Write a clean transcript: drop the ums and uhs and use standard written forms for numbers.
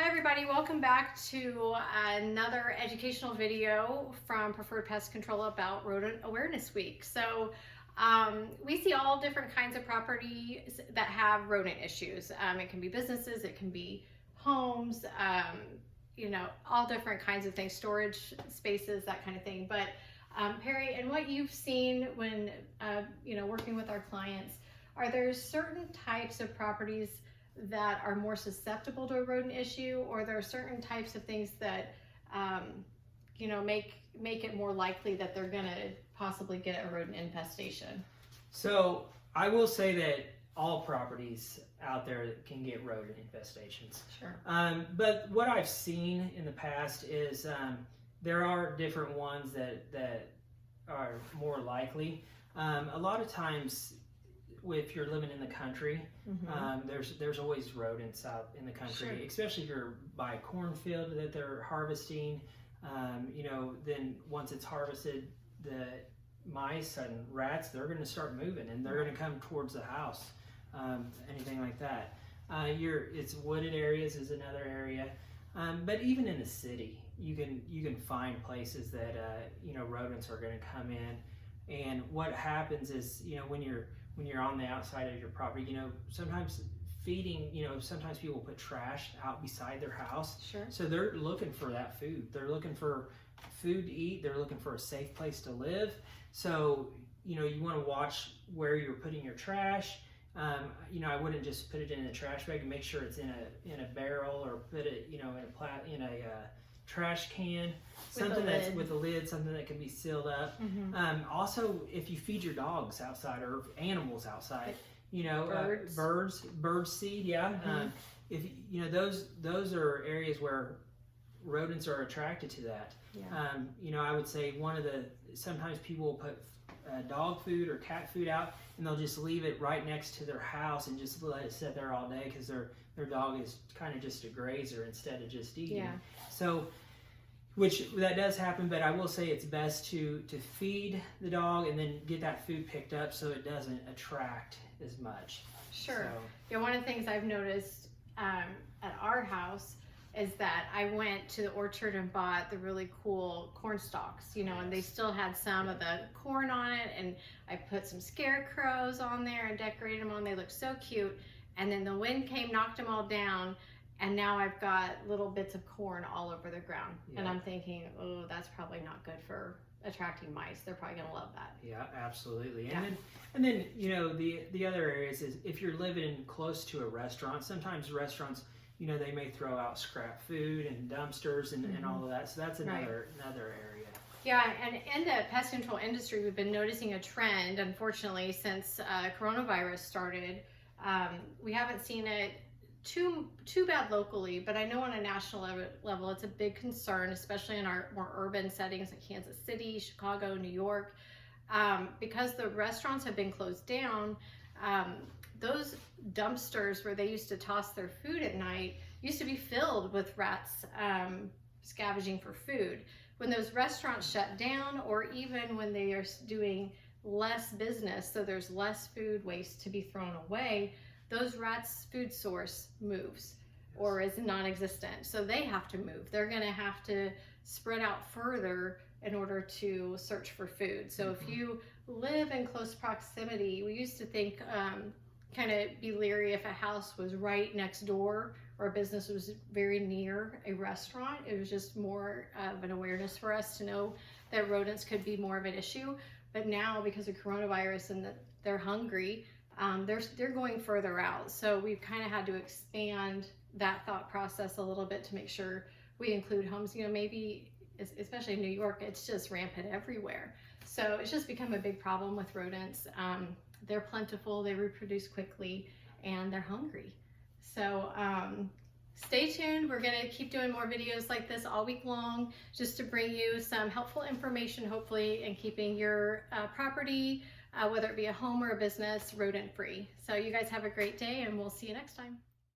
Hi everybody, welcome back to another educational video from Preferred Pest Control about Rodent Awareness Week. So we see all different kinds of properties that have rodent issues. It can be businesses, it can be homes, all different kinds of things, storage spaces, that kind of thing. But Perry, and what you've seen when working with our clients, are there certain types of properties that are more susceptible to a rodent issue, or there are certain types of things that make it more likely that they're going to possibly get a rodent infestation? So I will say that all properties out there can get rodent infestations. Sure. But what I've seen in the past is there are different ones that are more likely. A lot of times, if you're living in the country, there's always rodents out in the country, Sure. especially if you're by a cornfield that they're harvesting. Then once it's harvested, the mice and rats, they're going to start moving and they're going to come towards the house, anything like that. It's wooded areas is another area, but even in the city, you can find places that rodents are going to come in. And what happens is, when you're on the outside of your property, sometimes feeding, sometimes people put trash out beside their house. Sure. So they're looking for that food. They're looking for food to eat. They're looking for a safe place to live. So, you want to watch where you're putting your trash. I wouldn't just put it in a trash bag, and make sure it's in a barrel, or put it, in a trash can, something that's with a lid, something that can be sealed up. Also, if you feed your dogs outside or animals outside, bird seed, if those are areas where rodents are attracted to that. I would say sometimes people will put dog food or cat food out, and they'll just leave it right next to their house and just let it sit there all day because their dog is kind of just a grazer instead of just eating. So, which that does happen, but I will say it's best to feed the dog and then get that food picked up so it doesn't attract as much. Sure. One of the things I've noticed at our house is that I went to the orchard and bought the really cool corn stalks, and they still had some of the corn on it, and I put some scarecrows on there and decorated them on. They looked so cute, and then the wind came, knocked them all down, and now I've got little bits of corn all over the ground. And I'm thinking, oh, that's probably not good for attracting mice. They're probably gonna love that. Yeah, absolutely. And then the other areas is if you're living close to a restaurant. Sometimes restaurants, they may throw out scrap food and dumpsters and all of that. So that's another area. Yeah, and in the pest control industry, we've been noticing a trend, unfortunately, since coronavirus started. We haven't seen it too bad locally, but I know on a national level it's a big concern, especially in our more urban settings like Kansas City, Chicago, New York, because the restaurants have been closed down. Those dumpsters where they used to toss their food at night used to be filled with rats scavenging for food. When those restaurants shut down, or even when they are doing less business, so there's less food waste to be thrown away, those rats' food source moves or is non-existent. So they have to move. They're going to have to spread out further in order to search for food. So if you live in close proximity, we used to think, kind of be leery if a house was right next door or a business was very near a restaurant. It was just more of an awareness for us to know that rodents could be more of an issue. But now, because of coronavirus and that they're hungry, they're going further out. So we've kind of had to expand that thought process a little bit to make sure we include homes. Maybe, especially in New York, it's just rampant everywhere. So it's just become a big problem with rodents. They're plentiful, they reproduce quickly, and they're hungry. So stay tuned. We're going to keep doing more videos like this all week long, just to bring you some helpful information, hopefully, in keeping your property, whether it be a home or a business, rodent free. So you guys have a great day, and we'll see you next time.